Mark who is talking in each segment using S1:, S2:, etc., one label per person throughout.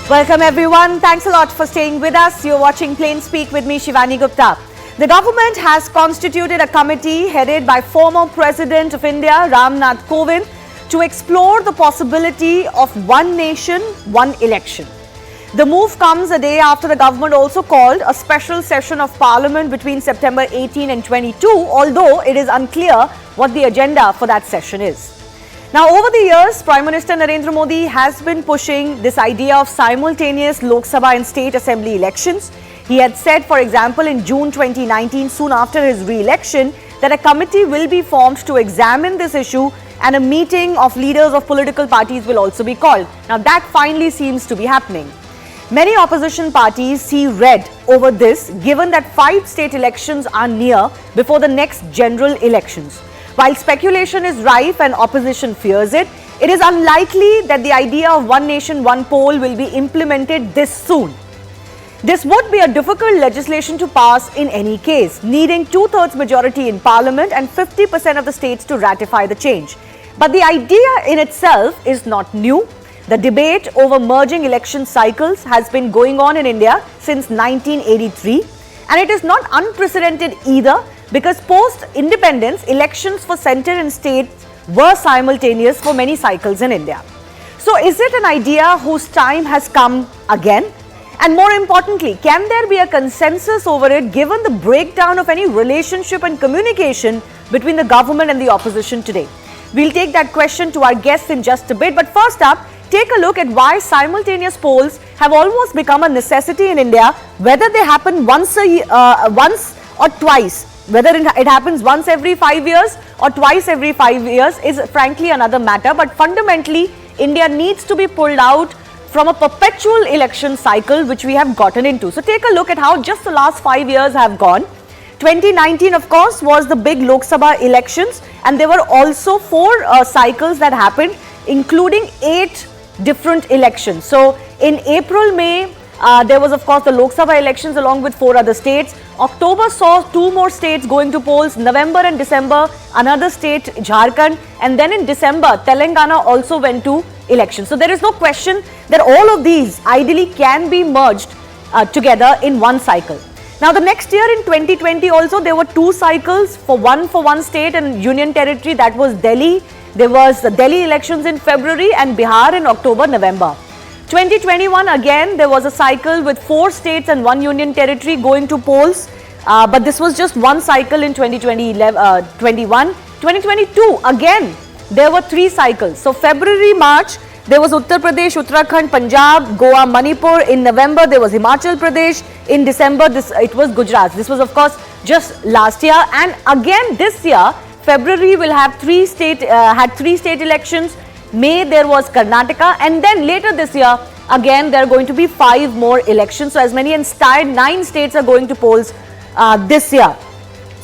S1: Welcome everyone. Thanks a lot for staying with us. You're watching Plain Speak with me, Shivani Gupta. The government has constituted a committee headed by former President of India, Ram Nath Kovind, to explore the possibility of one nation, one election. The move comes a day after the government also called a special session of Parliament between September 18 and 22, although it is unclear what the agenda for that session is. Now, over the years, Prime Minister Narendra Modi has been pushing this idea of simultaneous Lok Sabha and state assembly elections. He had said, for example, in June 2019, soon after his re-election, that a committee will be formed to examine this issue and a meeting of leaders of political parties will also be called. Now, that finally seems to be happening. Many opposition parties see red over this, given that 5 state elections are near before the next general elections. While speculation is rife and opposition fears it, it is unlikely that the idea of one nation, one poll will be implemented this soon. This would be a difficult legislation to pass in any case, needing 2/3 majority in Parliament and 50% of the states to ratify the change. But the idea in itself is not new. The debate over merging election cycles has been going on in India since 1983, and it is not unprecedented either, because post-independence, elections for centre and states were simultaneous for many cycles in India. So is it an idea whose time has come again? And more importantly, can there be a consensus over it given the breakdown of any relationship and communication between the government and the opposition today? We'll take that question to our guests in just a bit, but first up, take a look at why simultaneous polls have almost become a necessity in India, whether they happen once or twice. Whether it happens once every 5 years or twice every 5 years is frankly another matter. But fundamentally, India needs to be pulled out from a perpetual election cycle which we have gotten into. So take a look at how just the last 5 years have gone. 2019, of course, was the big Lok Sabha elections, and there were also 4 cycles that happened, including 8 different elections. So in April, May, there was of course the Lok Sabha elections along with 4 other states. October saw 2 more states going to polls. November and December, another state, Jharkhand, and then in December, Telangana also went to elections. So there is no question that all of these ideally can be merged together in one cycle. Now the next year in 2020 also there were 2 cycles, for one state and union territory, that was Delhi. There was the Delhi elections in February and Bihar in October, November. 2021 again there was a cycle with 4 states and 1 union territory going to polls, but this was just one cycle in 2021. 2022 again there were 3 cycles. So February, March there was Uttar Pradesh, Uttarakhand, Punjab, Goa, Manipur. In November there was Himachal Pradesh. In December it was Gujarat. This was of course just last year, and again this year February will have 3 state elections. May there was Karnataka, and then later this year again there are going to be 5 more elections. So as many as 9 states are going to polls this year.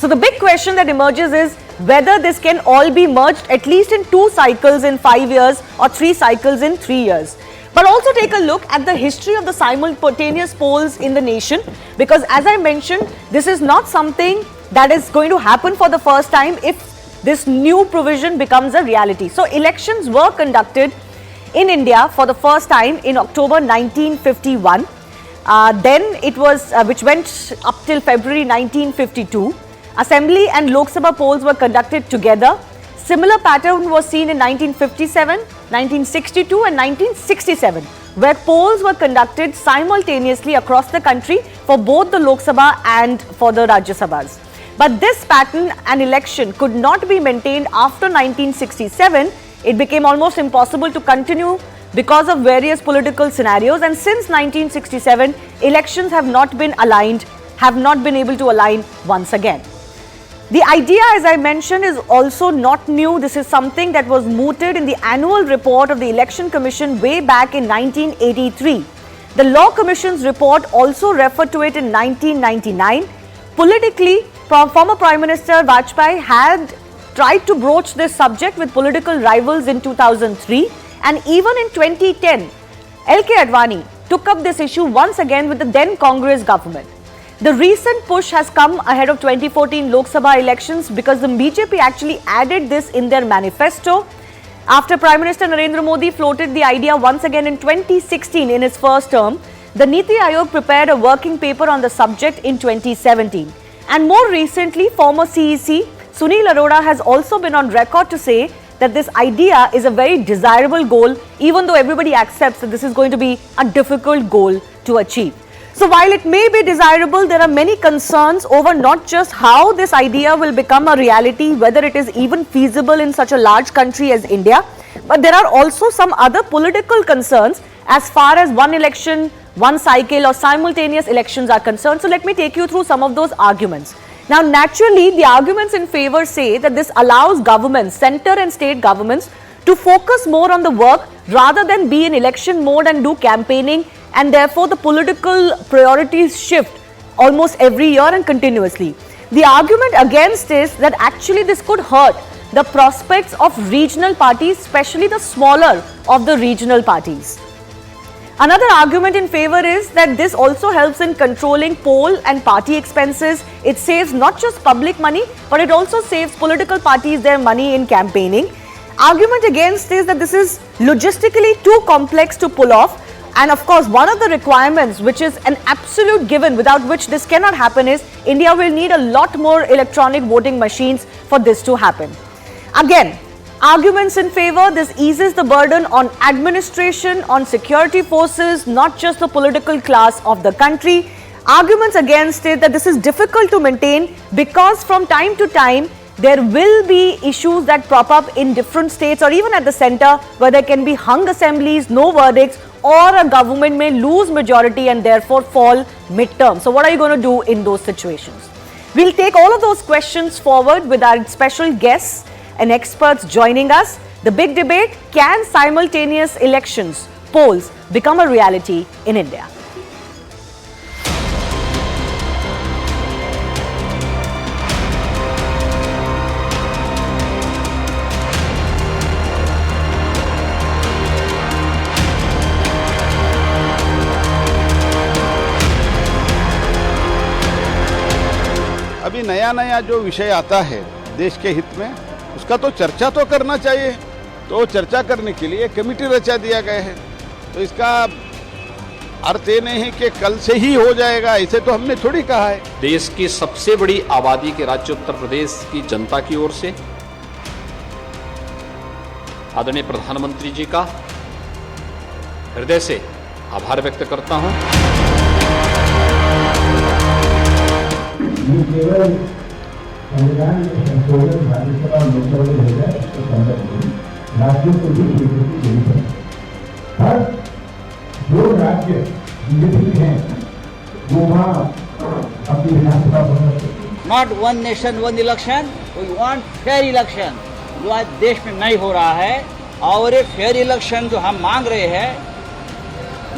S1: So the big question that emerges is whether this can all be merged at least in 2 cycles in 5 years or 3 cycles in 3 years. But also take a look at the history of the simultaneous polls in the nation, because as I mentioned, this is not something that is going to happen for the first time if this new provision becomes a reality. So elections were conducted in India for the first time in October 1951. Then it was, which went up till February 1952. Assembly and Lok Sabha polls were conducted together. Similar pattern was seen in 1957, 1962 and 1967, where polls were conducted simultaneously across the country for both the Lok Sabha and for the Rajya Sabhas. But this pattern and election could not be maintained after 1967. It became almost impossible to continue because of various political scenarios, and since 1967, elections have not been able to align once again. The idea, as I mentioned, is also not new. This is something that was mooted in the annual report of the Election Commission way back in 1983. The Law Commission's report also referred to it in 1999. Politically, former Prime Minister Vajpayee had tried to broach this subject with political rivals in 2003, and even in 2010, L.K. Advani took up this issue once again with the then Congress government. The recent push has come ahead of 2014 Lok Sabha elections because the BJP actually added this in their manifesto. After Prime Minister Narendra Modi floated the idea once again in 2016 in his first term, the Niti Aayog prepared a working paper on the subject in 2017. And more recently, former CEC Sunil Arora has also been on record to say that this idea is a very desirable goal, even though everybody accepts that this is going to be a difficult goal to achieve. So while it may be desirable, there are many concerns over not just how this idea will become a reality, whether it is even feasible in such a large country as India, but there are also some other political concerns as far as one election, one cycle or simultaneous elections are concerned. So let me take you through some of those arguments. Now, naturally, the arguments in favor say that this allows governments, center and state governments, to focus more on the work rather than be in election mode and do campaigning, and therefore the political priorities shift almost every year and continuously. The argument against is that actually this could hurt the prospects of regional parties, especially the smaller of the regional parties. Another argument in favor is that this also helps in controlling poll and party expenses. It saves not just public money, but it also saves political parties their money in campaigning. Argument against is that this is logistically too complex to pull off. And of course, one of the requirements, which is an absolute given without which this cannot happen, is India will need a lot more electronic voting machines for this to happen. Again, arguments in favor, this eases the burden on administration, on security forces, not just the political class of the country. Arguments against it that this is difficult to maintain because from time to time, there will be issues that prop up in different states or even at the center where there can be hung assemblies, no verdicts, or a government may lose majority and therefore fall mid-term. So what are you going to do in those situations? We'll take all of those questions forward with our special guests and experts joining us. The big debate, can simultaneous elections, polls, become a reality in India?
S2: अभी नया नया जो विषय आता है देश के हित में, उसका तो चर्चा तो करना चाहिए। तो चर्चा करने के लिए कमेटी रचा दिया गया है। तो इसका अर्थ ये नहीं है कि कल से ही हो जाएगा, ऐसे तो हमने थोड़ी कहा है।
S3: देश की सबसे बड़ी आबादी के राज्य उत्तर प्रदेश की जनता की ओर से आदरणीय प्रधानमंत्री जी का हृदय से आभार व्यक्त करता हूं।
S4: केवल संविधान में संशोधन राज्यसभा और लोकसभा में भेजा है, इसके संदर्भ में राज्यों को भी स्वीकृति देनी पड़ेगी। हर जो राज्य बीजेपी में हैं, वो वहाँ अपनी विधानसभा बना सकते।
S5: Not one nation one election, we want fair election, जो आज देश में नहीं हो रहा है। और ये फेयर इलेक्शन जो हम मांग रहे हैं,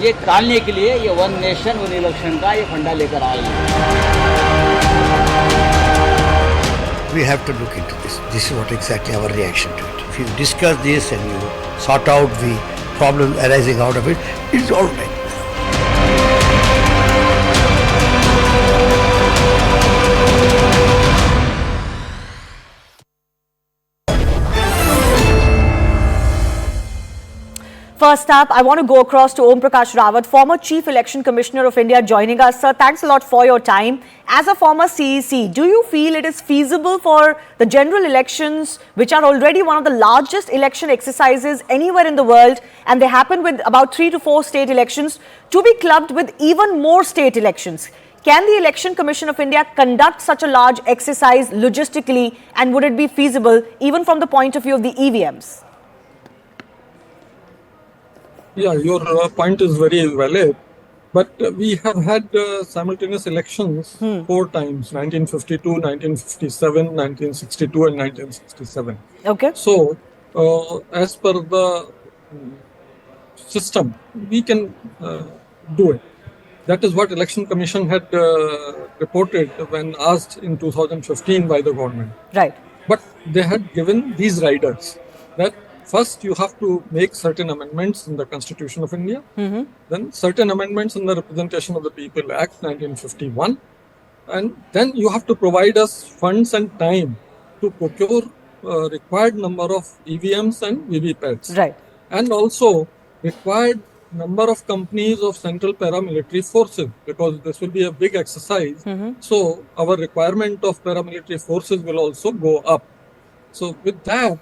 S5: ये टालने के लिए ये वन नेशन वन इलेक्शन का ये फंडा लेकर आए हैं।
S6: We have to look into this. This is what exactly our reaction to it. If you discuss this and you sort out the problem arising out of it, it's all right.
S1: First up, I want to go across to Om Prakash Rawat, former Chief Election Commissioner of India, joining us. Sir, thanks a lot for your time. As a former CEC, do you feel it is feasible for the general elections, which are already one of the largest election exercises anywhere in the world, and they happen with about 3 to 4 state elections, to be clubbed with even more state elections? Can the Election Commission of India conduct such a large exercise logistically, and would it be feasible even from the point of view of the EVMs?
S7: Yeah, your point is very valid, but we have had simultaneous elections 4 times, 1952, 1957, 1962 and 1967.
S1: Okay.
S7: So, as per the system, we can do it. That is what Election Commission had reported when asked in 2015 by the government.
S1: Right.
S7: But they had given these riders that first, you have to make certain amendments in the Constitution of India, then certain amendments in the Representation of the People Act 1951, and then you have to provide us funds and time to procure required number of EVMs and VVPATs.
S1: Right.
S7: And also required number of companies of central paramilitary forces, because this will be a big exercise. So our requirement of paramilitary forces will also go up. So with that,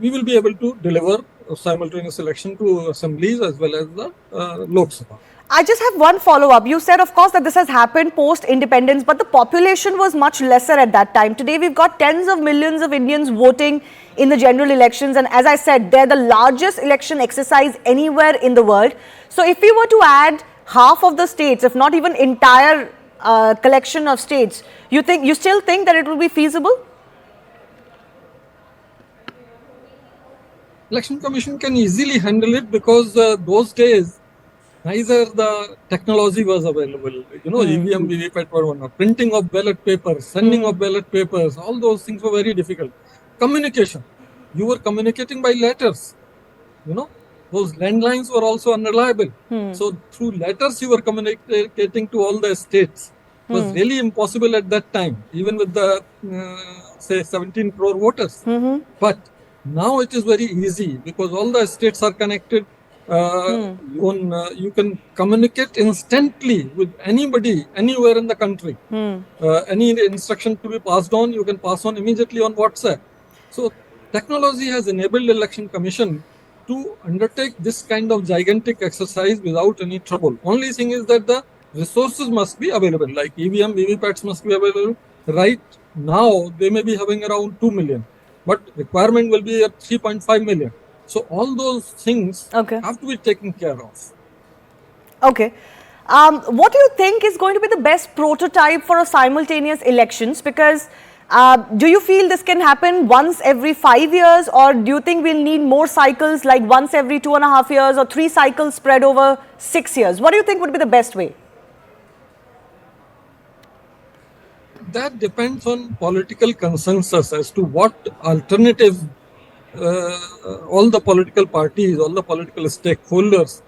S7: we will be able to deliver a simultaneous election to assemblies as well as the Lok Sabha.
S1: I just have one follow-up. You said, of course, that this has happened post-independence, but the population was much lesser at that time. Today, we've got tens of millions of Indians voting in the general elections. And as I said, they're the largest election exercise anywhere in the world. So if we were to add half of the states, if not even entire collection of states, you still think that it will be feasible?
S7: Election Commission can easily handle it, because those days, neither the technology was available. EVM, VVPAT were one. Printing of ballot papers, sending of ballot papers, all those things were very difficult. Communication. You were communicating by letters. Those landlines were also unreliable. So through letters you were communicating to all the states. It was really impossible at that time, even with the, say, 17 crore voters. But now it is very easy, because all the states are connected. You can communicate instantly with anybody, anywhere in the country. Any instruction to be passed on, you can pass on immediately on WhatsApp. So technology has enabled Election Commission to undertake this kind of gigantic exercise without any trouble. Only thing is that the resources must be available, like EVM, VVPATs must be available. Right now, they may be having around 2 million, but requirement will be at 3.5 million. So all those things have to be taken care of.
S1: Okay. What do you think is going to be the best prototype for a simultaneous elections? Because do you feel this can happen once every 5 years, or do you think we'll need more cycles, like once every 2.5 years, or 3 cycles spread over 6 years? What do you think would be the best way?
S7: That depends on political consensus as to what alternative all the political parties, all the political stakeholders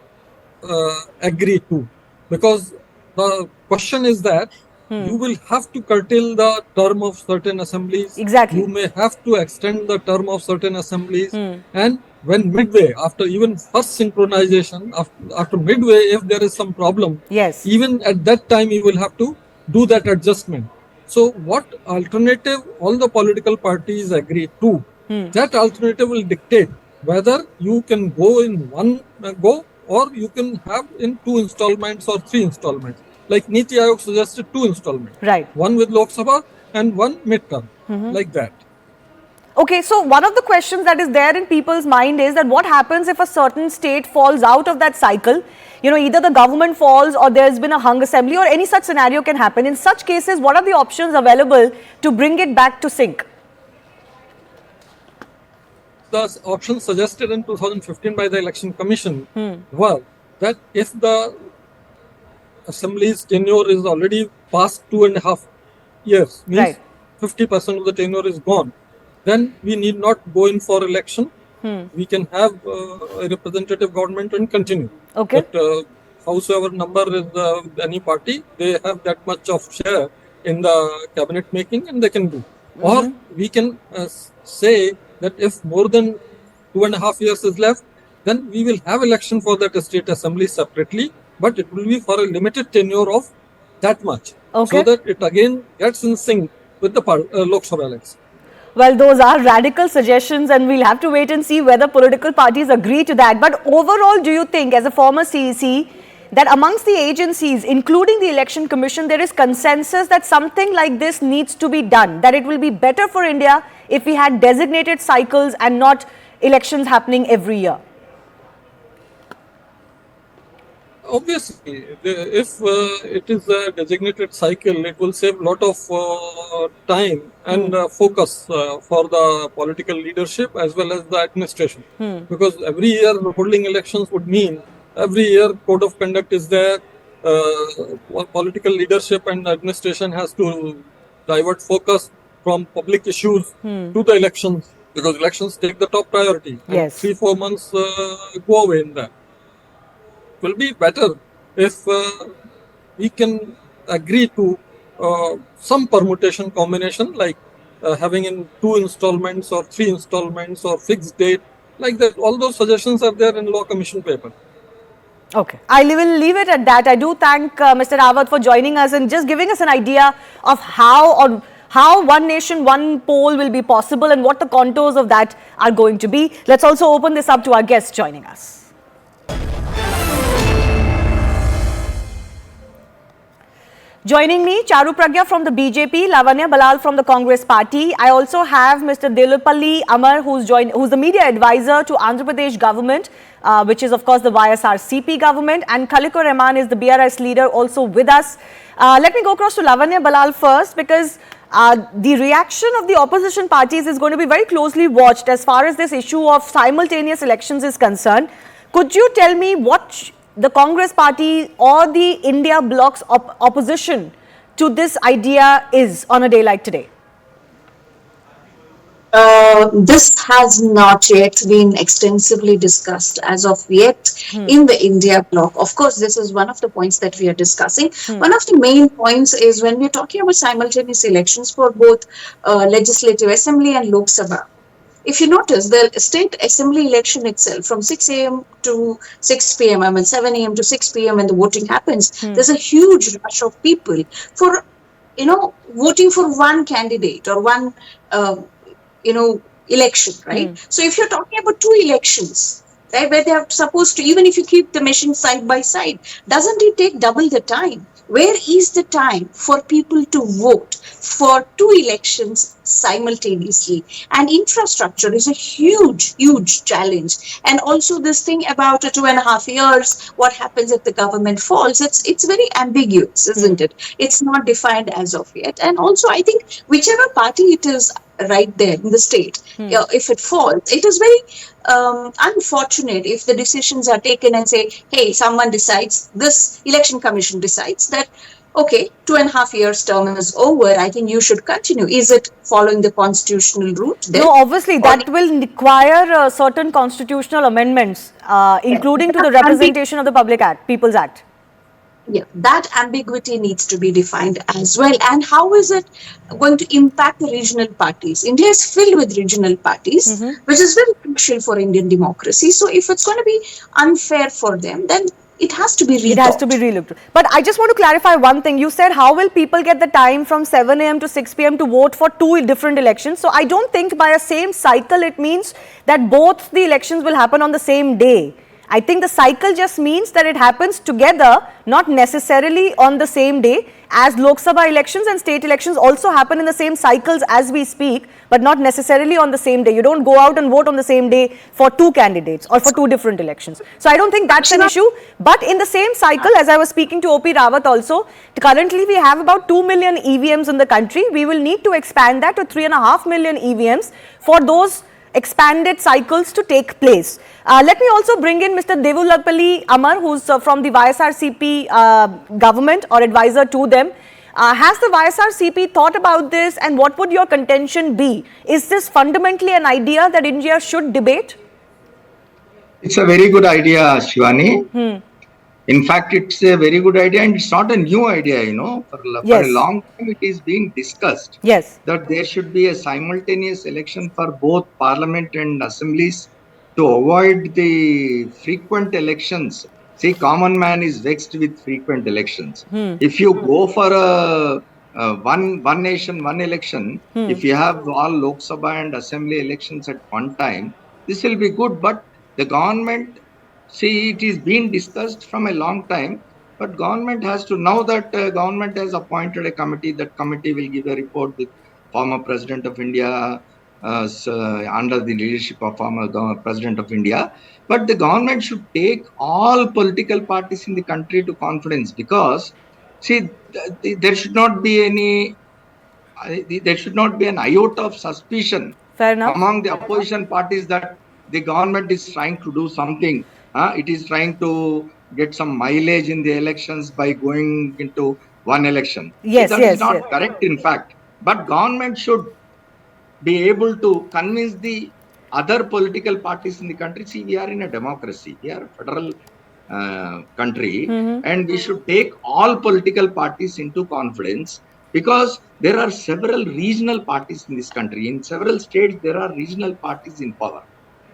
S7: agree to. Because the question is that you will have to curtail the term of certain assemblies.
S1: Exactly.
S7: You may have to extend the term of certain assemblies. And when midway, after even first synchronization, after midway, if there is some problem, even at that time you will have to do that adjustment. So what alternative all the political parties agree to, that alternative will dictate whether you can go in one go, or you can have in 2 installments or 3 installments. Like Niti Aayog suggested 2 installments.
S1: Right.
S7: One with Lok Sabha and one midterm, like that.
S1: Okay, so one of the questions that is there in people's mind is that what happens if a certain state falls out of that cycle? Either the government falls, or there's been a hung assembly, or any such scenario can happen. In such cases, what are the options available to bring it back to sync?
S7: The option suggested in 2015 by the Election Commission were that if the Assembly's tenure is already past 2.5 years, means 50% of the tenure is gone, then we need not go in for election. We can have a representative government and continue.
S1: Okay.
S7: But howsoever number is any party, they have that much of share in the cabinet making, and they can do. Or we can say that if more than 2.5 years is left, then we will have election for that state assembly separately, but it will be for a limited tenure of that much, so that it again gets in sync with the Lok Sabha election.
S1: Well, those are radical suggestions, and we'll have to wait and see whether political parties agree to that. But overall, do you think, as a former CEC, that amongst the agencies, including the Election Commission, there is consensus that something like this needs to be done, that it will be better for India if we had designated cycles and not elections happening every year?
S7: Obviously, if it is a designated cycle, it will save a lot of time and focus for the political leadership as well as the administration. Because every year holding elections would mean every year code of conduct is there. Political leadership and administration has to divert focus from public issues to the elections, because elections take the top priority.
S1: Yes.
S7: 3-4 months go away in that. It will be better if we can agree to some permutation combination, like having in 2 installments or 3 installments or fixed date, like that. All those suggestions are there in law commission paper.
S1: Okay, I will leave it at that. I do thank Mr. Rawat for joining us and just giving us an idea of how one nation, one poll will be possible and what the contours of that are going to be. Let's also open this up to our guests joining us. Joining me, Charu Pragya from the BJP, Lavanya Balal from the Congress Party. I also have Mr. Dilupalli Amar, who's the media advisor to Andhra Pradesh government, which is of course the YSRCP government, and Khaliko Rahman is the BRS leader, also with us. Let me go across to Lavanya Balal first, because the reaction of the opposition parties is going to be very closely watched as far as this issue of simultaneous elections is concerned. Could you tell me what the Congress party or the India bloc's opposition to this idea is on a day like today?
S8: This has not yet been extensively discussed as of yet in the India bloc. Of course, this is one of the points that we are discussing. One of the main points is when we are talking about simultaneous elections for both Legislative Assembly and Lok Sabha. If you notice, the state assembly election itself, from 6 a.m. to 6 p.m., I mean 7 a.m. to 6 p.m. when the voting happens, there's a huge rush of people for, voting for one candidate or one, election, right? So if you're talking about 2 elections, right, where they are supposed to, even if you keep the machines side by side, doesn't it take double the time? Where is the time for people to vote for 2 elections simultaneously? And infrastructure is a huge, huge challenge. And also this thing about 2.5 years, what happens if the government falls? It's very ambiguous, isn't it? It's not defined as of yet. And also I think whichever party it is right there in the state, if it falls, it is very unfortunate if the decisions are taken and say, hey, someone decides, this election commission decides that, okay, 2.5 years term is over, I think you should continue. Is it following the constitutional route?
S1: No, obviously that will require certain constitutional amendments, including to the representation of the People's Act.
S8: Yeah, that ambiguity needs to be defined as well. And how is it going to impact the regional parties? India is filled with regional parties, which is very crucial for Indian democracy. So if it's going to be unfair for them, then it has to be rethought.
S1: It has to be relooked. But I just want to clarify one thing. You said, how will people get the time from 7 a.m. to 6 p.m. to vote for 2 different elections? So I don't think by a same cycle, it means that both the elections will happen on the same day. I think the cycle just means that it happens together, not necessarily on the same day, as Lok Sabha elections and state elections also happen in the same cycles as we speak, but not necessarily on the same day. You don't go out and vote on the same day for 2 candidates or for 2 different elections. So I don't think that's an issue. But in the same cycle, as I was speaking to O.P. Rawat also, currently we have about 2 million EVMs in the country. We will need to expand that to 3.5 million EVMs for those expanded cycles to take place. Let me also bring in Mr. Dilupalli Amar, who's from the YSRCP government or advisor to them. Has the YSRCP thought about this, and what would your contention be? Is this fundamentally an idea that India should debate?
S9: It's a very good idea, Shivani. In fact, it's a very good idea, and it's not a new idea, For a long time, it is being discussed.
S1: Yes.
S9: That there should be a simultaneous election for both parliament and assemblies to avoid the frequent elections. See, common man is vexed with frequent elections. If you go for a one nation, one election, if you have all Lok Sabha and assembly elections at one time, this will be good. But the government, see, it is being discussed from a long time, but government has to, now that government has appointed a committee, that committee will give a report with former President of India, under the leadership of former President of India. But the government should take all political parties in the country to confidence, because, see, there should not be any, there should not be an iota of suspicion among the opposition parties that the government is trying to do something. It is trying to get some mileage in the elections by going into one election.
S1: Yes,
S9: that is not correct, in fact. But government should be able to convince the other political parties in the country. See, we are in a democracy. We are a federal country, and we should take all political parties into confidence because there are several regional parties in this country. In several states, there are regional parties in power.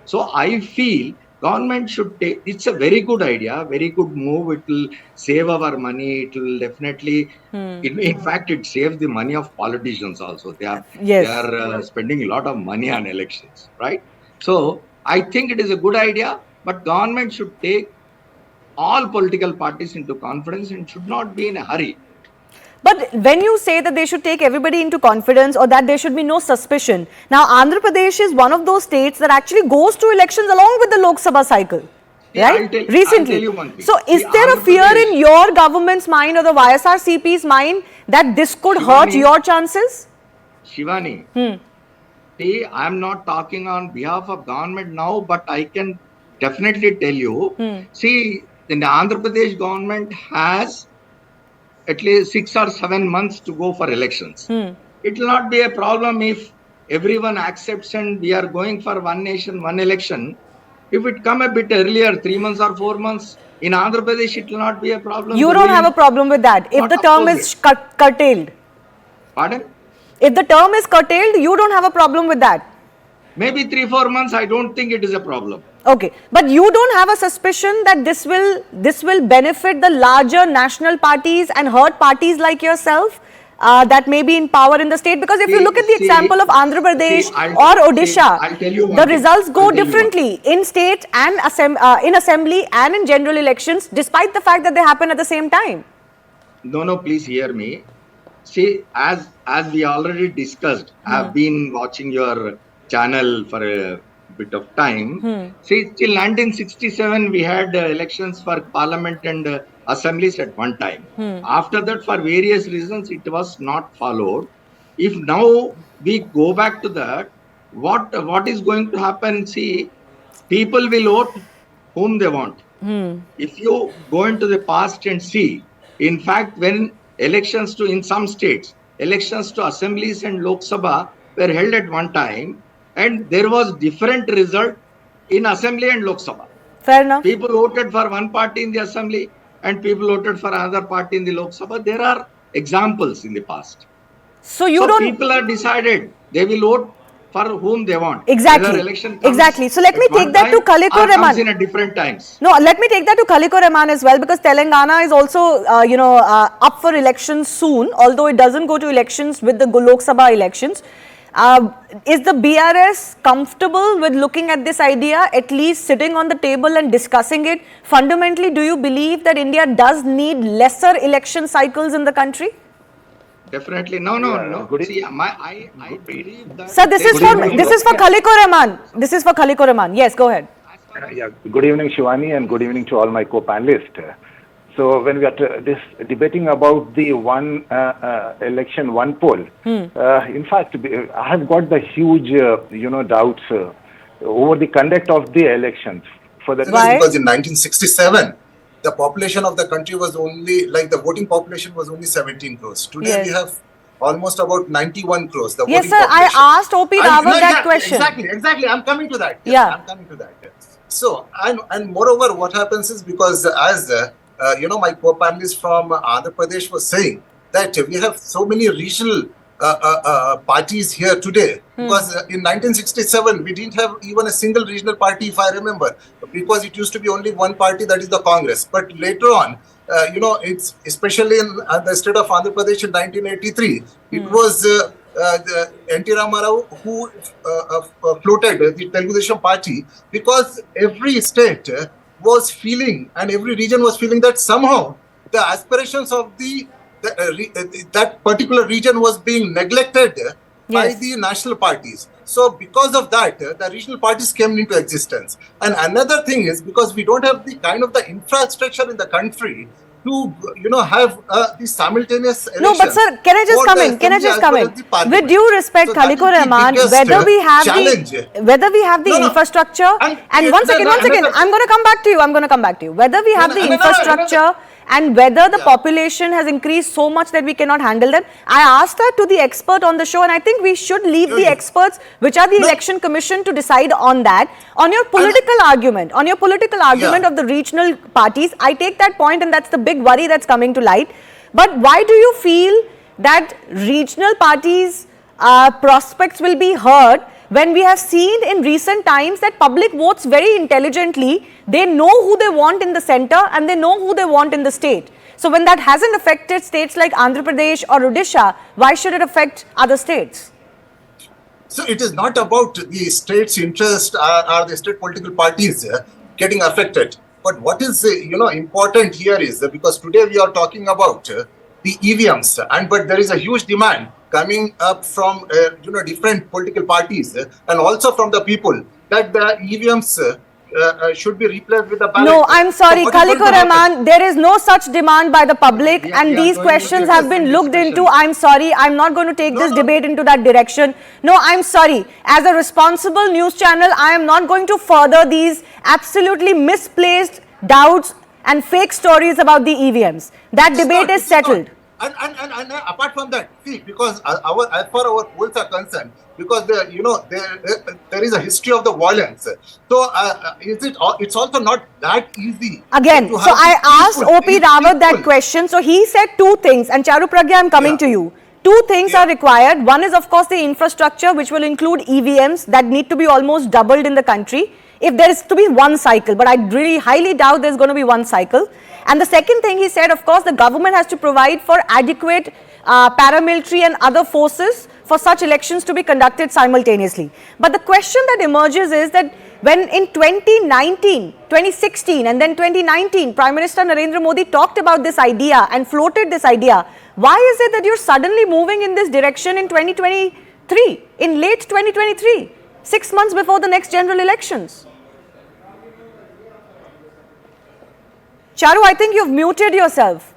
S9: So I feel government should take, it's a very good idea, very good move. It will save our money. It will definitely, in fact, it saves the money of politicians also. They
S1: Yes.
S9: are spending a lot of money on elections, right? So I think it is a good idea, but government should take all political parties into confidence and should not be in a hurry.
S1: But when you say that they should take everybody into confidence or that there should be no suspicion, now Andhra Pradesh is one of those states that actually goes to elections along with the Lok Sabha cycle, right? Recently.
S9: I'll tell you one thing.
S1: So is there a fear in your government's mind or the YSRCP's mind that this could hurt your chances?
S9: Shivani, see, I'm not talking on behalf of government now, but I can definitely tell you, see, the Andhra Pradesh government has at least 6 or 7 months to go for elections. It will not be a problem if everyone accepts and we are going for one nation, one election. If it come a bit earlier, 3 months or 4 months, in Andhra Pradesh, it will not be a problem.
S1: You don't have a problem with that if the term is curtailed.
S9: Pardon?
S1: If the term is curtailed, you don't have a problem with that.
S9: Maybe 3-4 months, I don't think it is a problem.
S1: Okay, but you don't have a suspicion that this will benefit the larger national parties and hurt parties like yourself that may be in power in the state? Because if you look at the example of Andhra Pradesh or Odisha, the results go differently in state and in assembly and in general elections, despite the fact that they happen at the same time.
S9: No, please hear me. See, as we already discussed, I have been watching your channel for a bit of time. See, till 1967, we had elections for parliament and assemblies at one time. After that, for various reasons, it was not followed. If now we go back to that, what is going to happen? See, people will vote whom they want. If you go into the past and see, in fact, when elections to, in some states, elections to assemblies and Lok Sabha were held at one time, and there was different result in assembly and Lok Sabha.
S1: Fair enough.
S9: People voted for one party in the assembly and people voted for another party in the Lok Sabha. There are examples in the past.
S1: So
S9: people are decided they will vote for whom they want.
S1: Exactly. Exactly. So let me take that to Kaliko Rahman.
S9: In a different times.
S1: No, let me take that to Kaliko Rahman as well, because Telangana is also, up for elections soon, although it doesn't go to elections with the Lok Sabha elections. Is the BRS comfortable with looking at this idea, at least sitting on the table and discussing it? Fundamentally, do you believe that India does need lesser election cycles in the country?
S9: Definitely. No. See, I believe that...
S1: Sir, this is for Kaliko Rahman. This is for Kaliko Rahman. Yes, go ahead.
S10: Good evening, Shivani, and good evening to all my co-panelists. So when we are debating about the one election, one poll, in fact, I have got the huge, doubts over the conduct of the elections.
S11: Because in 1967, the population of the country was only, the voting population was only 17 crores. Today we have almost about 91 crores. The
S1: yes,
S11: voting
S1: sir,
S11: population.
S1: I asked OP Rawat that question.
S11: Exactly. I'm coming to that.
S1: I'm
S11: coming to that. So, and moreover, what happens is, because as my co-panelist from Andhra Pradesh was saying that we have so many regional parties here today. Because in 1967, we didn't have even a single regional party, if I remember, because it used to be only one party, that is the Congress. But later on, it's especially in the state of Andhra Pradesh in 1983, it was N.T. Ramarao who floated the Telugu Desam party, because every state was feeling and every region was feeling that somehow the aspirations of that particular region was being neglected by the national parties. So because of that, the regional parties came into existence. And another thing is, because we don't have the kind of the infrastructure in the country to have the simultaneous elections.
S1: No, but sir, can I just come in? With due respect, Kaliko Rahman, whether we have the infrastructure, and one second, I'm going to come back to you. Whether we have the infrastructure and whether the population has increased so much that we cannot handle them, I asked that to the expert on the show, and I think we should leave the experts, which are the Election Commission, to decide on that. On your political argument, of the regional parties, I take that point, and that's the big worry that's coming to light. But why do you feel that regional parties' prospects will be heard when we have seen in recent times that public votes very intelligently? They know who they want in the center and they know who they want in the state. So when that hasn't affected states like Andhra Pradesh or Odisha, why should it affect other states?
S11: So it is not about the state's interest or the state political parties getting affected. But what is important here is because today we are talking about the EVMs, but there is a huge demand coming up from different political parties and also from the people that the EVMs should be replaced with the ballot.
S1: No, I'm sorry,
S11: So what is going
S1: Khaliqur
S11: to happen?
S1: Rahman, there is no such demand by the public, and these questions have been looked into. I'm sorry, I'm not going to take this debate into that direction. No, I'm sorry. As a responsible news channel, I am not going to further these absolutely misplaced doubts and fake stories about the EVMs. That debate is settled.
S11: And apart from that, see, because as far our polls are concerned, because there is a history of the violence. So it's also not that easy.
S1: Again, so I asked O.P. Rawat that question. So he said two things, and Charu Pragya, I'm coming to you. Two things are required. One is, of course, the infrastructure, which will include EVMs that need to be almost doubled in the country if there is to be one cycle. But I really highly doubt there's going to be one cycle. And the second thing he said, of course, the government has to provide for adequate paramilitary and other forces for such elections to be conducted simultaneously. But the question that emerges is that when in 2019, 2016 and then 2019, Prime Minister Narendra Modi talked about this idea and floated this idea, why is it that you're suddenly moving in this direction in 2023, in late 2023, 6 months before the next general elections? Charu, I think you've muted yourself.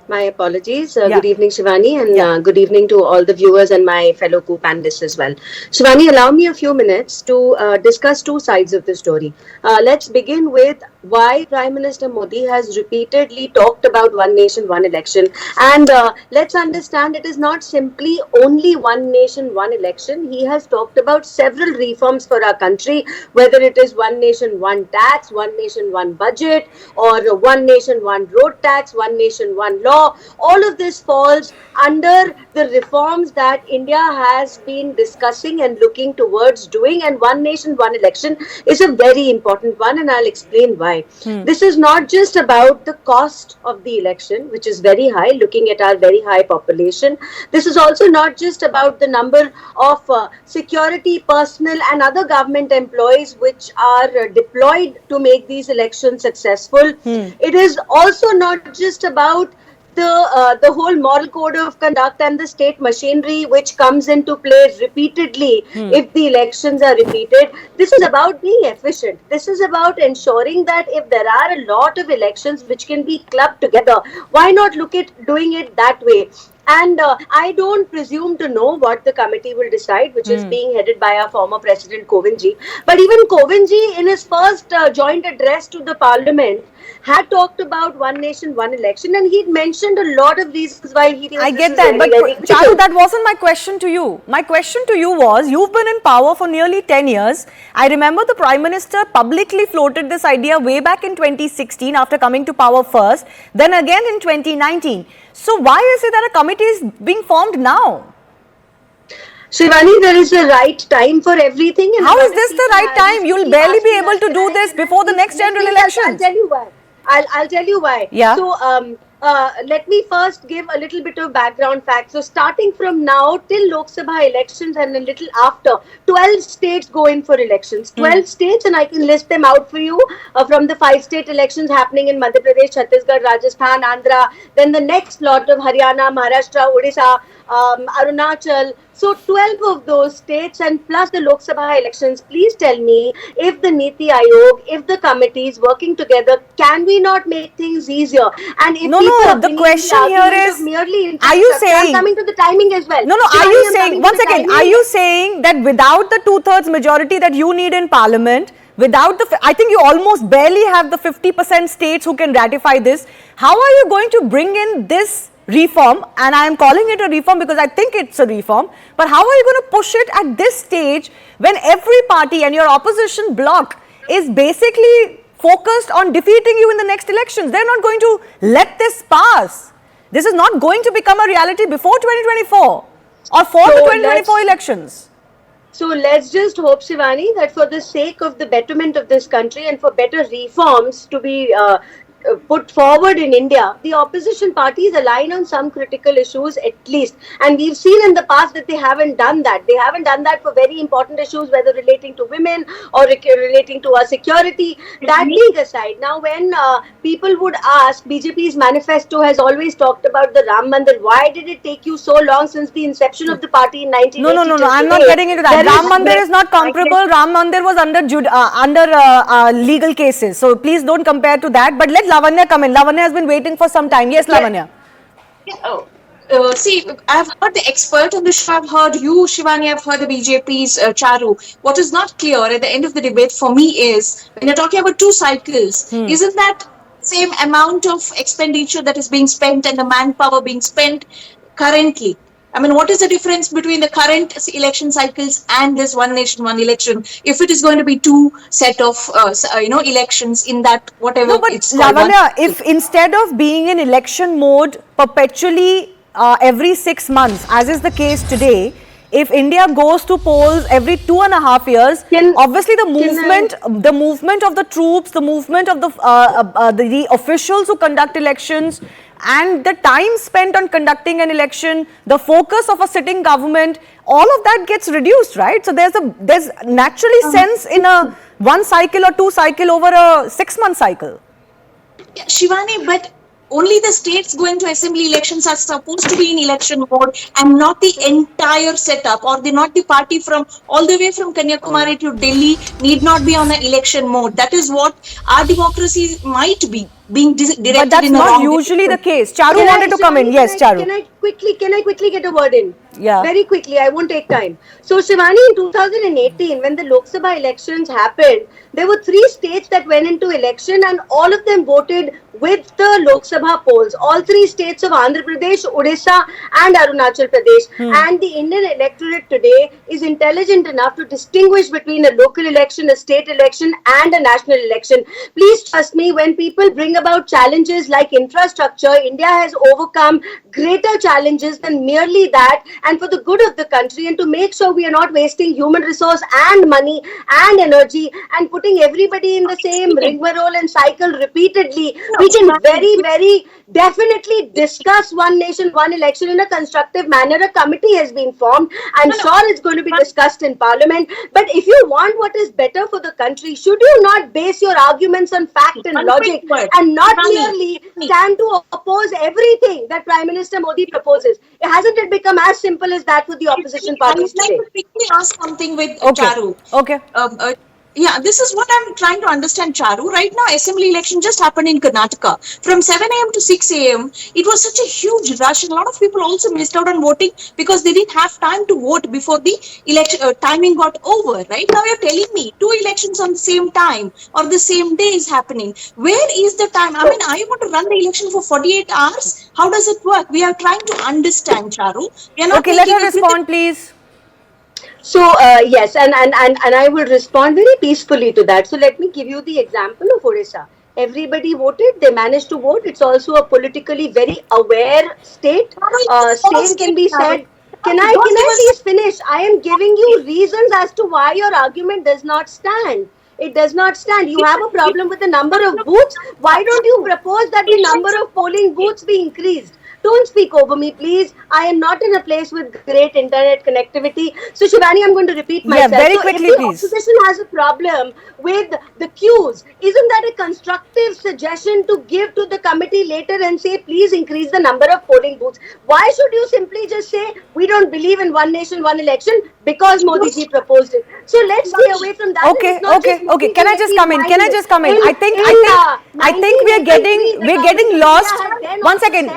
S12: My apologies. Good evening, Shivani, and good evening to all the viewers and my fellow co-panelists as well. Shivani, allow me a few minutes to discuss two sides of the story. Let's begin with why Prime Minister Modi has repeatedly talked about one nation, one election. And let's understand it is not simply only one nation, one election. He has talked about several reforms for our country, whether it is one nation, one tax, one nation, one budget, or one nation, one road tax, one nation, one law. All of this falls under the reforms that India has been discussing and looking towards doing, and one nation, one election is a very important one, and I'll explain why. This is not just about the cost of the election, which is very high, looking at our very high population. This is also not just about the number of security personnel and other government employees which are deployed to make these elections successful. It is also not just about the whole moral code of conduct and the state machinery which comes into play repeatedly if the elections are repeated. This is about being efficient. This is about ensuring that if there are a lot of elections which can be clubbed together, why not look at doing it that way? And I don't presume to know what the committee will decide, which is being headed by our former President Kovindji. But even Kovindji, in his first joint address to the Parliament, had talked about one nation, one election, and he'd mentioned a lot of reasons why he thinks
S1: I get that, but Charu, that wasn't my question to you. My question to you was, you've been in power for nearly 10 years. I remember the Prime Minister publicly floated this idea way back in 2016 after coming to power first, then again in 2019. So why is it that a committee is being formed now?
S12: Shivani, there is a right time for everything. And
S1: how is this the right time? You'll barely be able to do this before the next general elections.
S12: I'll tell you why. I'll tell you why.
S1: Yeah.
S12: So, let me first give a little bit of background facts. So, starting from now till Lok Sabha elections and a little after, 12 states go in for elections. 12 states, and I can list them out for you from the 5 state elections happening in Madhya Pradesh, Chhattisgarh, Rajasthan, Andhra. Then the next lot of Haryana, Maharashtra, Odisha, Arunachal. So 12 of those states and plus the Lok Sabha elections, please tell me if the Niti Aayog, if the committees working together, can we not make things easier? And if
S1: the question here is, are you saying,
S12: I'm coming to the timing as well.
S1: Are you saying, one second, are you saying that without the 2/3 majority that you need in Parliament, without the, I think you almost barely have the 50% states who can ratify this, how are you going to bring in this reform? And I am calling it a reform because I think it's a reform, but how are you going to push it at this stage when every party and your opposition bloc is basically focused on defeating you in the next elections. They're not going to let this pass. This is not going to become a reality before 2024 or for the 2024 elections.
S12: So let's just hope, Shivani, that for the sake of the betterment of this country and for better reforms to be put forward in India, the opposition parties align on some critical issues at least. And we've seen in the past that they haven't done that. They haven't done that for very important issues, whether relating to women or relating to our security. That being aside, now when people would ask, BJP's manifesto has always talked about the Ram Mandir. Why did it take you so long since the inception of the party in 1980?
S1: No. I'm not getting into that. Ram Mandir is not comparable. Ram Mandir was under legal cases. So please don't compare to that. But let Lavanya come in. Lavanya has been waiting for some time. Yes, Lavanya.
S8: See, I've heard the expert on the show, I've heard you, Shivani, I've heard the BJP's Charu. What is not clear at the end of the debate for me is, when you're talking about 2 cycles, isn't that same amount of expenditure that is being spent and the manpower being spent currently? I mean, what is the difference between the current election cycles and this one nation, one election? If it is going to be 2 set of, elections in that whatever.
S1: No, but Lavanya, if instead of being in election mode perpetually every 6 months, as is the case today, if India goes to polls every 2.5 years, obviously the movement of the troops, the movement of the officials who conduct elections, and the time spent on conducting an election, the focus of a sitting government, all of that gets reduced, right? So there's naturally sense in a 1 cycle or 2 cycle over a 6-month cycle.
S8: Yeah, Shivani, but only the states going to assembly elections are supposed to be in election mode and not the entire setup, or not the party from all the way from Kanyakumari to Delhi need not be on an election mode. That is what our democracy might be being directed.
S1: But that's not usually the case. Charu wanted to come in. Yes, Charu.
S12: Can I quickly get a word in?
S1: Yeah.
S12: Very quickly, I won't take time. So Shivani, in 2018, when the Lok Sabha elections happened, there were 3 states that went into election and all of them voted with the Lok Sabha polls. All 3 states of Andhra Pradesh, Odisha and Arunachal Pradesh. And the Indian electorate today is intelligent enough to distinguish between a local election, a state election and a national election. Please trust me, when people bring about challenges like infrastructure, India has overcome greater challenges than merely that, and for the good of the country and to make sure we are not wasting human resource and money and energy and putting everybody in the same rigmarole and cycle repeatedly, we can very definitely discuss one nation, one election in a constructive manner. A committee has been formed. I'm sure it's going to be discussed in Parliament. But if you want what is better for the country, should you not base your arguments on fact and logic and not merely stand to oppose everything that Prime Minister Modi proposes? Hasn't it become as simple as that with the opposition parties today?
S8: I would like to quickly ask something with Charu.
S1: Okay.
S8: Yeah, this is what I'm trying to understand, Charu. Right now, assembly election just happened in Karnataka. From 7 a.m. to 6 a.m., it was such a huge rush. And a lot of people also missed out on voting because they didn't have time to vote before the election timing got over. Right now, you're telling me 2 elections on the same time or the same day is happening. Where is the time? I mean, are you going to run the election for 48 hours? How does it work? We are trying to understand, Charu.
S1: Okay, let her respond, please.
S12: So yes, and I will respond very peacefully to that. So let me give you the example of Odisha. Everybody voted, they managed to vote. It's also a politically very aware state. Same can be said. Can I please finish? I am giving you reasons as to why your argument does not stand. It does not stand. You have a problem with the number of booths. Why don't you propose that the number of polling booths be increased? Don't speak over me, please. I am not in a place with great internet connectivity. So, Shivani, I'm going to repeat myself.
S1: Yeah, very quickly,
S12: if the
S1: please.
S12: opposition has a problem with the queues, isn't that a constructive suggestion to give to the committee later and say, please increase the number of polling booths? Why should you simply just say, we don't believe in one nation, one election because Modi ji proposed it? So, let's stay away from that.
S1: Okay. Can I just come in? I think we're getting lost. One second.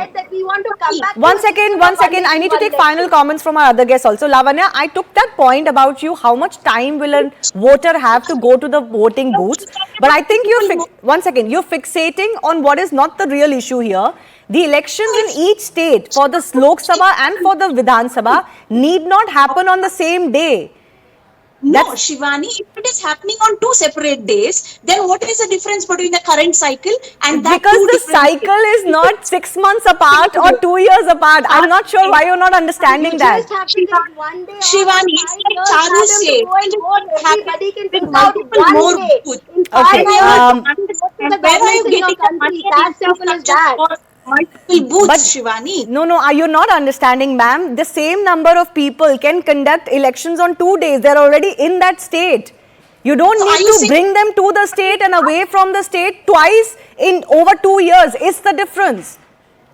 S1: One second. I need to take final comments from our other guests also. Lavanya, I took that point about you. How much time will a voter have to go to the voting booths? But I think you're fixating on what is not the real issue here. The elections in each state for the Lok Sabha and for the Vidhan Sabha need not happen on the same day.
S8: No, Shivani, if it is happening on 2 separate days, then what is the difference between the current cycle and that?
S1: Because the cycle is not 6 months apart or 2 years apart. I'm not sure why you're not understanding that.
S12: Just have to take one day
S8: Shivani,
S12: off
S8: it's like Charu said,
S12: everybody can
S8: with
S12: pick out
S8: multiple
S12: one
S8: more
S12: day.
S8: booths.
S12: In
S1: Okay,
S12: 5 years,
S8: Where are you getting the money and
S12: as simple as that.
S8: for multiple booths, Shivani?
S1: No, you're not understanding, ma'am. The same number of people can conduct elections on 2 days. They're already in that state. You don't
S8: So are
S1: need
S8: you
S1: to
S8: saying-
S1: bring them to the state and away from the state twice in over 2 years. It's the difference.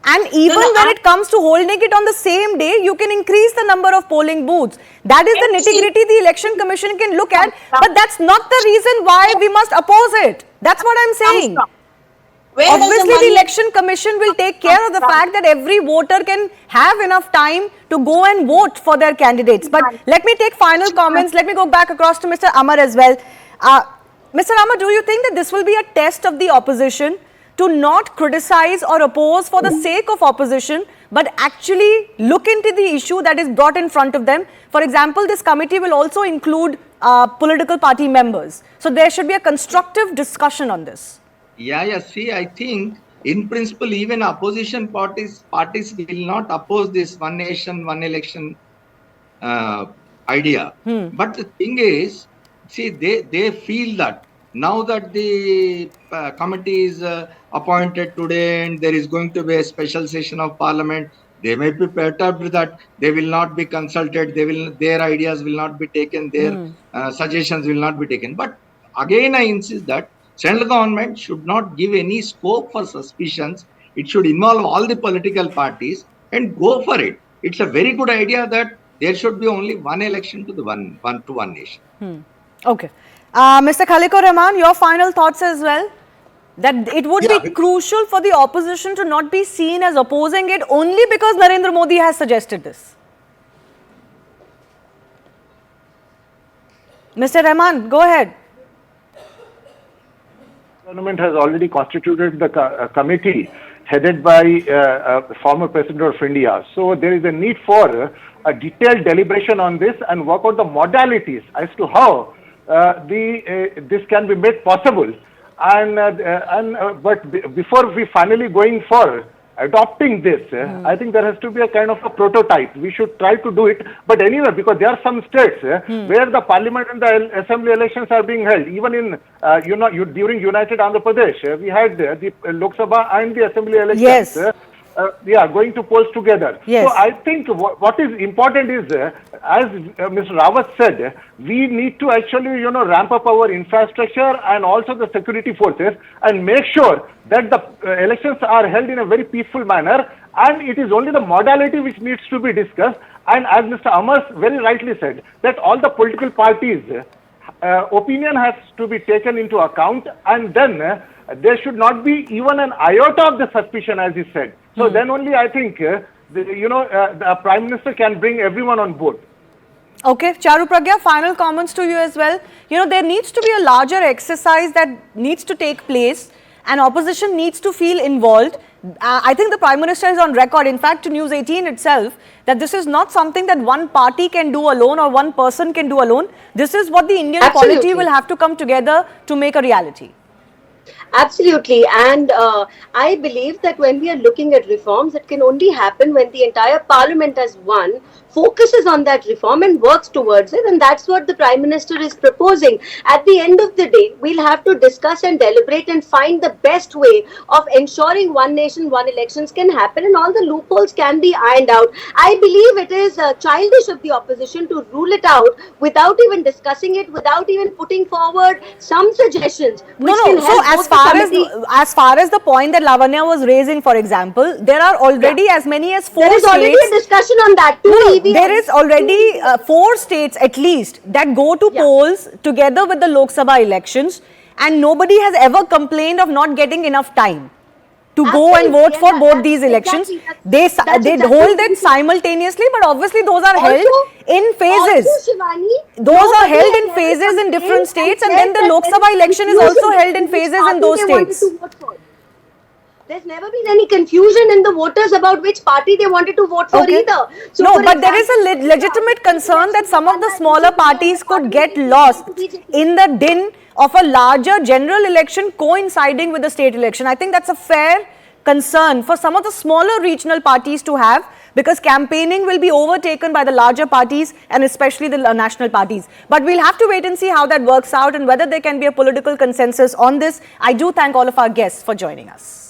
S1: And even when it comes to holding it on the same day, you can increase the number of polling booths. That is the nitty-gritty the election commission can look at. But that's not the reason why we must oppose it. That's what I'm saying.
S8: Where does
S1: Obviously, the
S8: money-
S1: election commission will take care of the fact that every voter can have enough time to go and vote for their candidates. But let me take final comments. Let me go back across to Mr. Amar as well. Mr. Amar, do you think that this will be a test of the opposition to not criticize or oppose for the sake of opposition, but actually look into the issue that is brought in front of them? For example, this committee will also include political party members. So there should be a constructive discussion on this.
S9: Yeah. See, I think in principle, even opposition parties will not oppose this one nation, one election idea. But the thing is, see, they feel that now that the committee is appointed today and there is going to be a special session of parliament, they may be perturbed that they will not be consulted, their ideas will not be taken, their suggestions will not be taken. But again, I insist that central government should not give any scope for suspicions. It should involve all the political parties and go for it. It's a very good idea that there should be only one election to the one nation.
S1: Okay. Mr. Khalikur Rahman, your final thoughts as well? That it would be crucial for the opposition to not be seen as opposing it only because Narendra Modi has suggested this. Mr. Rahman, go ahead.
S10: Government has already constituted the committee headed by former President of India. So there is a need for a detailed deliberation on this and work out the modalities as to how this can be made possible. But before we finally going for adopting this, I think there has to be a kind of a prototype. We should try to do it. But anyway, because there are some states where the parliament and the assembly elections are being held. Even in, during United Andhra Pradesh, we had the Lok Sabha and the assembly elections.
S1: Yes.
S10: Going to polls together.
S1: Yes.
S10: So I think what is important is, as Mr. Rawat said, we need to actually, ramp up our infrastructure and also the security forces and make sure that the elections are held in a very peaceful manner. And it is only the modality which needs to be discussed. And as Mr. Amar very rightly said, that all the political parties' opinion has to be taken into account, and then there should not be even an iota of the suspicion, as he said. So then only I think, the Prime Minister can bring everyone on board.
S1: Okay, Charu Pragya, final comments to you as well. There needs to be a larger exercise that needs to take place and opposition needs to feel involved. I think the Prime Minister is on record, in fact, to News18 itself, that this is not something that one party can do alone or one person can do alone. This is what the Indian polity will have to come together to make a reality.
S12: Absolutely. And I believe that when we are looking at reforms, it can only happen when the entire parliament as one focuses on that reform and works towards it. And that's what the Prime Minister is proposing. At the end of the day, we'll have to discuss and deliberate and find the best way of ensuring one nation, one elections can happen and all the loopholes can be ironed out. I believe it is childish of the opposition to rule it out without even discussing it, without even putting forward some suggestions.
S1: So as far as the point that Lavanya was raising, for example, there are already as many as 4 states.
S12: There is already a discussion on that too.
S1: There is already 4 states at least that go to polls together with the Lok Sabha elections, and nobody has ever complained of not getting enough time to go and vote for both these elections. They hold it simultaneously, but obviously those are held in phases. Those are held in phases in different states, and then the Lok Sabha election is also held in phases in those states.
S12: There's never been any confusion in the voters about which party they wanted to vote for either. So
S1: no,
S12: for
S1: but there is
S12: example,
S1: a legitimate concern that some of the smaller parties could get lost in the din of a larger general election coinciding with the state election. I think that's a fair concern for some of the smaller regional parties to have, because campaigning will be overtaken by the larger parties and especially the national parties. But we'll have to wait and see how that works out and whether there can be a political consensus on this. I do thank all of our guests for joining us.